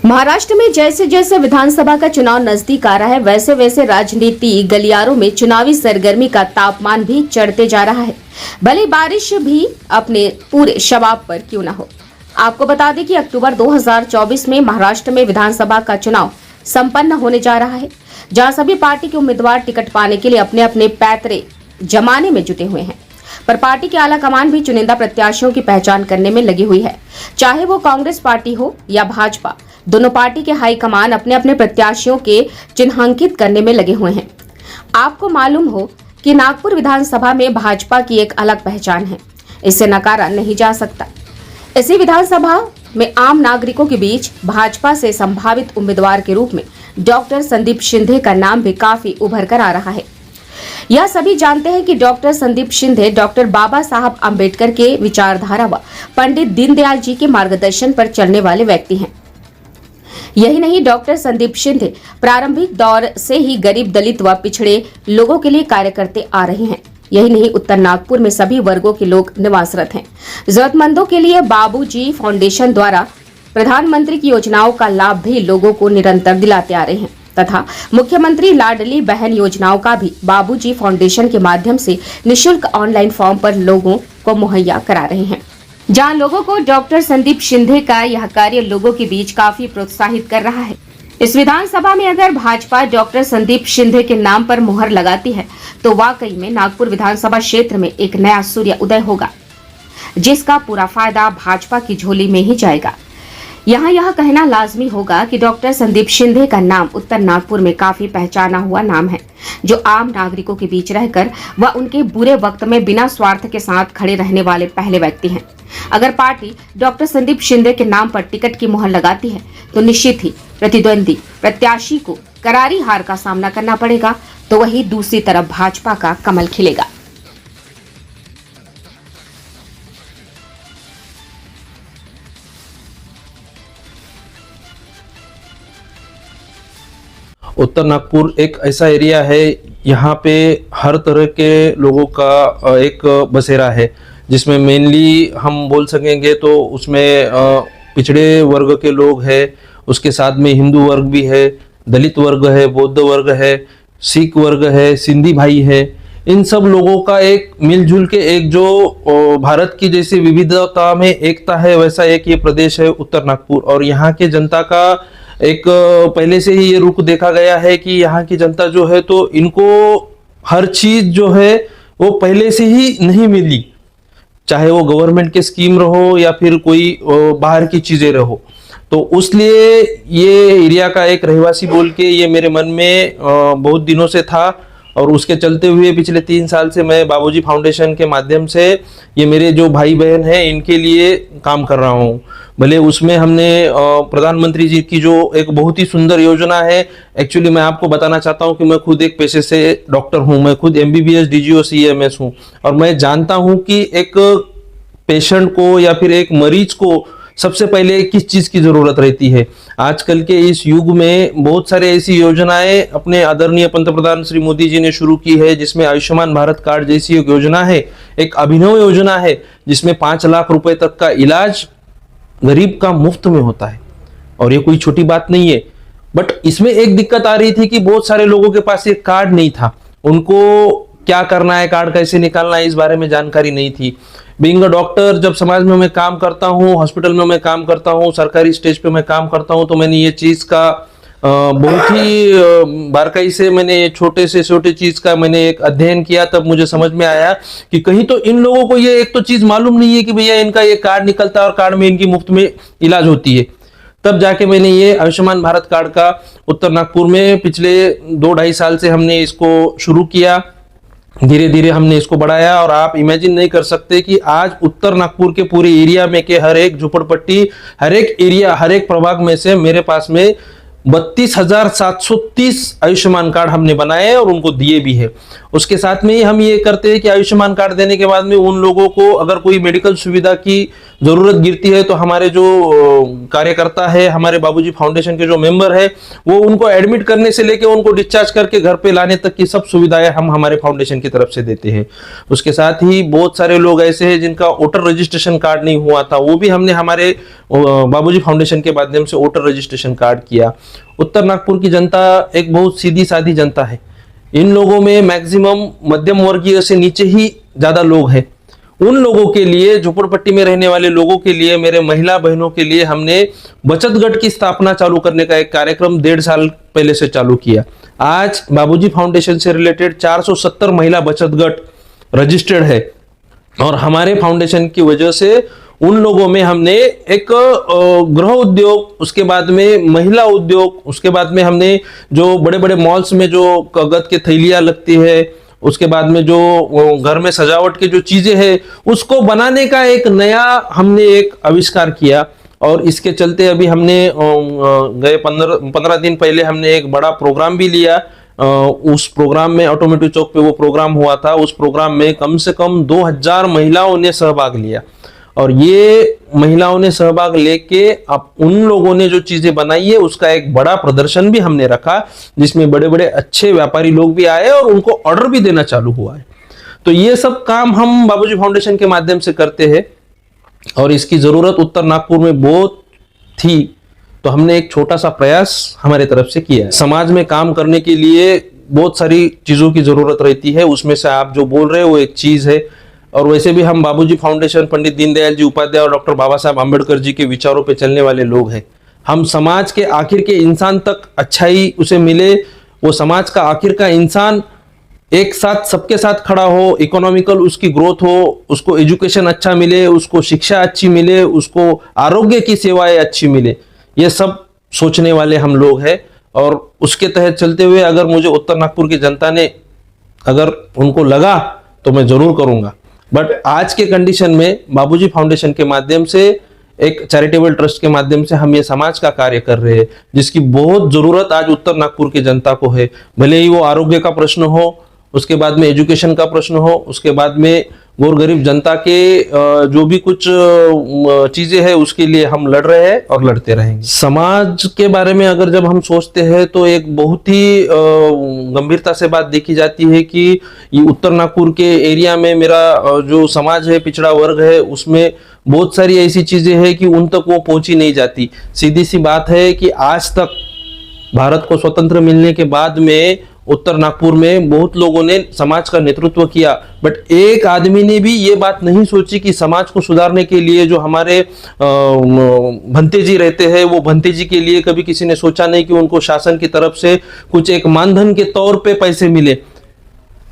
महाराष्ट्र में जैसे जैसे विधानसभा का चुनाव नजदीक आ रहा है, वैसे वैसे राजनीति गलियारों में चुनावी सरगर्मी का तापमान भी चढ़ते जा रहा है, भले बारिश भी अपने पूरे शबाब पर क्यों न हो। आपको बता दें कि अक्टूबर 2024 में महाराष्ट्र में विधानसभा का चुनाव संपन्न होने जा रहा है, जहां सभी पार्टी के उम्मीदवार टिकट पाने के लिए अपने अपने पैतरे जमाने में जुटे हुए हैं। पर पार्टी की आला कमान भी चुनिंदा प्रत्याशियों की पहचान करने में लगी हुई है, चाहे वो कांग्रेस पार्टी हो या भाजपा। दोनों पार्टी के हाईकमान अपने अपने प्रत्याशियों के चिन्हांकित करने में लगे हुए हैं। आपको मालूम हो कि नागपुर विधानसभा में भाजपा की एक अलग पहचान है, इसे नकारा नहीं जा सकता। इसी विधानसभा में आम नागरिकों के बीच भाजपा से संभावित उम्मीदवार के रूप में डॉक्टर संदीप शिंदे का नाम भी काफी उभर कर आ रहा है। यह सभी जानते हैं कि डॉक्टर संदीप शिंदे डॉक्टर बाबा साहब आम्बेडकर के विचारधारा व पंडित दीनदयाल जी के मार्गदर्शन पर चलने वाले व्यक्ति हैं। यही नहीं, डॉक्टर संदीप शिंदे प्रारंभिक दौर से ही गरीब, दलित व पिछड़े लोगों के लिए कार्य करते आ रहे हैं। यही नहीं, उत्तर नागपुर में सभी वर्गों के लोग निवासरत हैं। जरूरतमंदों के लिए बाबूजी फाउंडेशन द्वारा प्रधानमंत्री की योजनाओं का लाभ भी लोगों को निरंतर दिलाते आ रहे हैं तथा मुख्यमंत्री लाडली बहन योजनाओं का भी बाबूजी फाउंडेशन के माध्यम से निःशुल्क ऑनलाइन फॉर्म पर लोगों को मुहैया करा रहे हैं। जहां लोगों को डॉक्टर संदीप शिंदे का यह कार्य लोगों के बीच काफी प्रोत्साहित कर रहा है। इस विधानसभा में अगर भाजपा डॉक्टर संदीप शिंदे के नाम पर मुहर लगाती है तो वाकई में नागपुर विधानसभा क्षेत्र में एक नया सूर्य उदय होगा, जिसका पूरा फायदा भाजपा की झोली में ही जाएगा। यहाँ यह कहना लाजमी होगा कि डॉक्टर संदीप शिंदे का नाम उत्तर नागपुर में काफी पहचाना हुआ नाम है, जो आम नागरिकों के बीच रहकर व उनके बुरे वक्त में बिना स्वार्थ के साथ खड़े रहने वाले पहले व्यक्ति हैं। अगर पार्टी डॉक्टर संदीप शिंदे के नाम पर टिकट की मुहर लगाती है तो निश्चित ही प्रतिद्वंदी प्रत्याशी को करारी हार का सामना करना पड़ेगा, तो वही दूसरी तरफ भाजपा का कमल खिलेगा। उत्तर नागपुर एक ऐसा एरिया है, यहाँ पे हर तरह के लोगों का एक बसेरा है, जिसमें मेनली हम बोल सकेंगे तो उसमें पिछड़े वर्ग के लोग हैं, उसके साथ में हिंदू वर्ग भी है, दलित वर्ग है, बौद्ध वर्ग है, सिख वर्ग है, सिंधी भाई है। इन सब लोगों का एक मिलजुल के एक जो भारत की जैसी विविधता में एकता है, वैसा एक ये प्रदेश है उत्तर नागपुर। और यहाँ के जनता का एक पहले से ही ये रुख देखा गया है कि यहाँ की जनता जो है तो इनको हर चीज जो है वो पहले से ही नहीं मिली, चाहे वो गवर्नमेंट के स्कीम रहो या फिर कोई बाहर की चीजें रहो। तो उसलिए ये एरिया का एक रहवासी बोल के ये मेरे मन में बहुत दिनों से था, और उसके चलते हुए पिछले 3 साल से मैं बाबूजी फाउंडेशन के माध्यम से ये मेरे जो भाई बहन हैं इनके लिए काम कर रहा हूँ। भले उसमें हमने प्रधानमंत्री जी की जो एक बहुत ही सुंदर योजना है, एक्चुअली मैं आपको बताना चाहता हूँ कि मैं खुद एक पेशे से डॉक्टर हूँ, मैं खुद MBBS DGO CMS हूँ, और मैं जानता हूँ कि एक पेशेंट को या फिर एक मरीज को सबसे पहले किस चीज की जरूरत रहती है। आजकल के इस युग में बहुत सारे ऐसी योजनाएं अपने आदरणीय पंतप्रधान श्री मोदी जी ने शुरू की है, जिसमें आयुष्मान भारत कार्ड जैसी एक योजना है, एक अभिनव योजना है, जिसमें 5 लाख रुपए तक का इलाज गरीब का मुफ्त में होता है। और ये कोई छोटी बात नहीं है, बट इसमें एक दिक्कत आ रही थी कि बहुत सारे लोगों के पास ये कार्ड नहीं था, उनको क्या करना है, कार्ड कैसे निकालना है, इस बारे में जानकारी नहीं थी। बीइंग अ डॉक्टर, जब समाज में मैं काम करता हूँ, हॉस्पिटल में मैं काम करता हूँ, सरकारी स्टेज पे मैं काम करता हूँ, तो मैंने ये चीज का बहुत ही बारीकी से मैंने छोटे से छोटे चीज का मैंने एक अध्ययन किया। तब मुझे समझ में आया कि कहीं तो इन लोगों को ये एक तो चीज मालूम नहीं है कि भैया इनका ये कार्ड निकलता है और कार्ड में इनकी मुफ्त में इलाज होती है। तब जाके मैंने ये आयुष्मान भारत कार्ड का उत्तर नागपुर में पिछले 2-2.5 साल से हमने इसको शुरू किया। धीरे धीरे हमने इसको बढ़ाया, और आप इमेजिन नहीं कर सकते कि आज उत्तर नागपुर के पूरे एरिया में के हर एक झुपड़पट्टी, हर एक एरिया, हर एक प्रभाग में से मेरे पास में 32,730 आयुष्मान कार्ड हमने बनाए हैं और उनको दिए भी है। उसके साथ में ही हम ये करते हैं कि आयुष्मान कार्ड देने के बाद में उन लोगों को अगर कोई मेडिकल सुविधा की जरूरत गिरती है तो हमारे जो कार्यकर्ता है, हमारे बाबूजी फाउंडेशन के जो मेंबर है, वो उनको एडमिट करने से लेके उनको डिस्चार्ज करके घर पे लाने तक की सब सुविधाएं हम हमारे फाउंडेशन की तरफ से देते हैं। उसके साथ ही बहुत सारे लोग ऐसे हैं जिनका वोटर रजिस्ट्रेशन कार्ड नहीं हुआ था, वो भी हमने हमारे बाबूजी फाउंडेशन के माध्यम से वोटर रजिस्ट्रेशन कार्ड किया। उत्तर नागपुर की जनता एक बहुत सीधी सादी जनता है। इन लोगों में मैक्सिमम मध्यम वर्गीय से नीचे ही ज्यादा लोग हैं। उन लोगों के लिए, झोपड़पट्टी में रहने वाले लोगों के लिए, मेरे महिला बहनों के लिए हमने बचत गट की स्थापना चालू करने का एक कार्यक्रम 1.5 साल पहले से चालू किया। आज बाबूजी फाउंडेशन से रिलेटेड 470 महिला बचत गट रजिस्टर्ड है और हमारे फाउंडेशन की वजह से उन लोगों में हमने एक गृह उद्योग, उसके बाद में महिला उद्योग, उसके बाद में हमने जो बड़े बड़े मॉल्स में जो कागज के थैलियां लगती है, उसके बाद में जो घर में सजावट की जो चीजें हैं, उसको बनाने का एक नया हमने एक आविष्कार किया। और इसके चलते अभी हमने गए 15 दिन पहले हमने एक बड़ा प्रोग्राम भी लिया। उस प्रोग्राम में ऑटोमेटिक चौक पे वो प्रोग्राम हुआ था। उस प्रोग्राम में कम से कम 2000 महिलाओं ने सहभाग लिया और ये महिलाओं ने सहभाग लेके अब उन लोगों ने जो चीजें बनाई है उसका एक बड़ा प्रदर्शन भी हमने रखा, जिसमें बड़े बड़े अच्छे व्यापारी लोग भी आए और उनको ऑर्डर भी देना चालू हुआ है। तो ये सब काम हम बाबूजी फाउंडेशन के माध्यम से करते हैं और इसकी जरूरत उत्तर नागपुर में बहुत थी, तो हमने एक छोटा सा प्रयास हमारे तरफ से किया है। समाज में काम करने के लिए बहुत सारी चीजों की जरूरत रहती है, उसमें से आप जो बोल रहे हो वो एक चीज है। और वैसे भी हम बाबूजी फाउंडेशन पंडित दीनदयाल जी उपाध्याय और डॉक्टर बाबा साहब आंबेडकर जी के विचारों पे चलने वाले लोग हैं। हम समाज के आखिर के इंसान तक अच्छाई उसे मिले, वो समाज का आखिर का इंसान एक साथ सबके साथ खड़ा हो, इकोनॉमिकल उसकी ग्रोथ हो, उसको एजुकेशन अच्छा मिले, उसको शिक्षा अच्छी मिले, उसको आरोग्य की सेवाएं अच्छी मिले, ये सब सोचने वाले हम लोग हैं। और उसके तहत चलते हुए अगर मुझे उत्तर नागपुर की जनता ने अगर उनको लगा तो मैं जरूर करूंगा। बट आज के कंडीशन में बाबूजी फाउंडेशन के माध्यम से, एक चैरिटेबल ट्रस्ट के माध्यम से हम ये समाज का कार्य कर रहे हैं, जिसकी बहुत जरूरत आज उत्तर नागपुर की जनता को है। भले ही वो आरोग्य का प्रश्न हो, उसके बाद में एजुकेशन का प्रश्न हो, उसके बाद में गोर गरीब जनता के जो भी कुछ चीजें हैं उसके लिए हम लड़ रहे हैं और लड़ते रहेंगे। समाज के बारे में अगर जब हम सोचते हैं तो एक बहुत ही गंभीरता से बात देखी जाती है कि ये उत्तर नागपुर के एरिया में मेरा जो समाज है, पिछड़ा वर्ग है, उसमें बहुत सारी ऐसी चीजें हैं कि उन तक वो पहुंची नहीं जाती। सीधी सी बात है कि आज तक भारत को स्वतंत्र मिलने के बाद में उत्तर नागपुर में बहुत लोगों ने समाज का नेतृत्व किया, बट एक आदमी ने भी ये बात नहीं सोची कि समाज को सुधारने के लिए जो हमारे भंते जी रहते हैं, वो भंते जी के लिए कभी किसी ने सोचा नहीं कि उनको शासन की तरफ से कुछ एक मानधन के तौर पे पैसे मिले।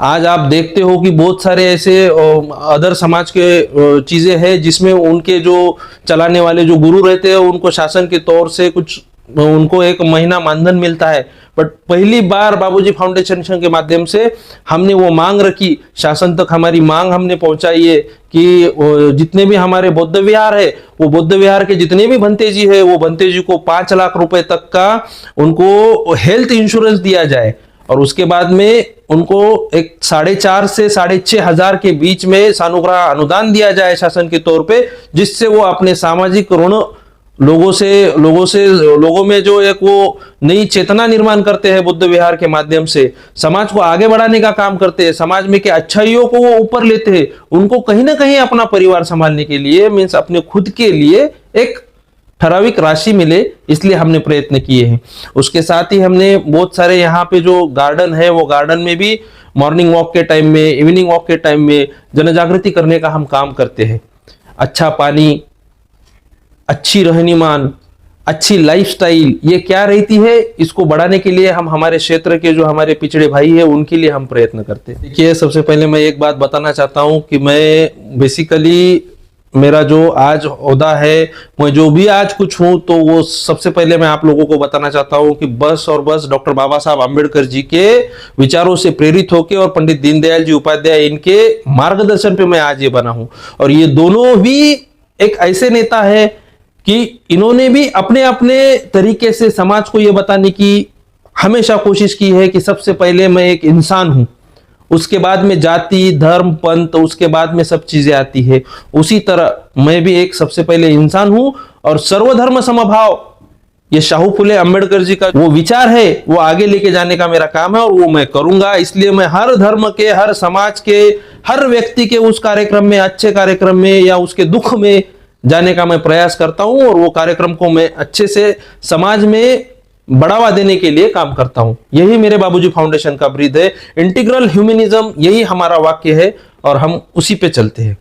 आज आप देखते हो कि बहुत सारे ऐसे अदर समाज के चीजें हैं जिसमें उनके जो चलाने वाले जो गुरु रहते हैं उनको शासन के तौर से कुछ उनको एक महीना मानधन मिलता है। बट पहली बार बाबूजी फाउंडेशन के माध्यम से हमने वो मांग रखी, शासन तक हमारी मांग हमने पहुंचाई है कि जितने भी हमारे बौद्ध विहार है, वो बौद्ध विहार के जितने भी भंते जी है, वो भंते जी को 5 लाख रुपए तक का उनको हेल्थ इंश्योरेंस दिया जाए और उसके बाद में उनको एक 4,500 से 6,500 हजार के बीच में सानुग्रह अनुदान दिया जाए शासन के तौर पे, जिससे वो अपने सामाजिक ऋण लोगों में जो एक वो नई चेतना निर्माण करते हैं बुद्ध विहार के माध्यम से, समाज को आगे बढ़ाने का काम करते हैं, समाज में के अच्छाइयों को वो ऊपर लेते हैं, उनको कहीं ना कहीं अपना परिवार संभालने के लिए मीन्स अपने खुद के लिए एक ठराविक राशि मिले, इसलिए हमने प्रयत्न किए हैं। उसके साथ ही हमने बहुत सारे यहाँ पे जो गार्डन है, वो गार्डन में भी मॉर्निंग वॉक के टाइम में, इवनिंग वॉक के टाइम में जन जागृति करने का हम काम करते हैं। अच्छा पानी, अच्छी रहनीमान, अच्छी लाइफस्टाइल ये क्या रहती है, इसको बढ़ाने के लिए हम हमारे क्षेत्र के जो हमारे पिछड़े भाई है उनके लिए हम प्रयत्न करते हैं। देखिए, सबसे पहले मैं एक बात बताना चाहता हूं कि मैं बेसिकली मेरा जो आज ओहदा है, मैं जो भी आज कुछ हूं, तो वो सबसे पहले मैं आप लोगों को बताना चाहता हूं कि बस और बस डॉक्टर बाबा साहब आंबेडकर जी के विचारों से प्रेरित होकर और पंडित दीनदयाल जी उपाध्याय इनके मार्गदर्शन पे मैं आज ये बना हूं। और ये दोनों भी एक ऐसे नेता है कि इन्होंने भी अपने अपने तरीके से समाज को ये बताने की हमेशा कोशिश की है कि सबसे पहले मैं एक इंसान हूं, उसके बाद में जाति, धर्म, पंथ, उसके बाद में सब चीजें आती है। उसी तरह मैं भी एक सबसे पहले इंसान हूं और सर्वधर्म समभाव, ये शाहू फुले अंबेडकर जी का वो विचार है, वो आगे लेके जाने का मेरा काम है और वो मैं करूंगा। इसलिए मैं हर धर्म के, हर समाज के, हर व्यक्ति के उस कार्यक्रम में, अच्छे कार्यक्रम में या उसके दुख में जाने का मैं प्रयास करता हूं और वो कार्यक्रम को मैं अच्छे से समाज में बढ़ावा देने के लिए काम करता हूं। यही मेरे बाबूजी फाउंडेशन का ब्रीद है, इंटीग्रल ह्यूमनिज्म, यही हमारा वाक्य है और हम उसी पे चलते हैं।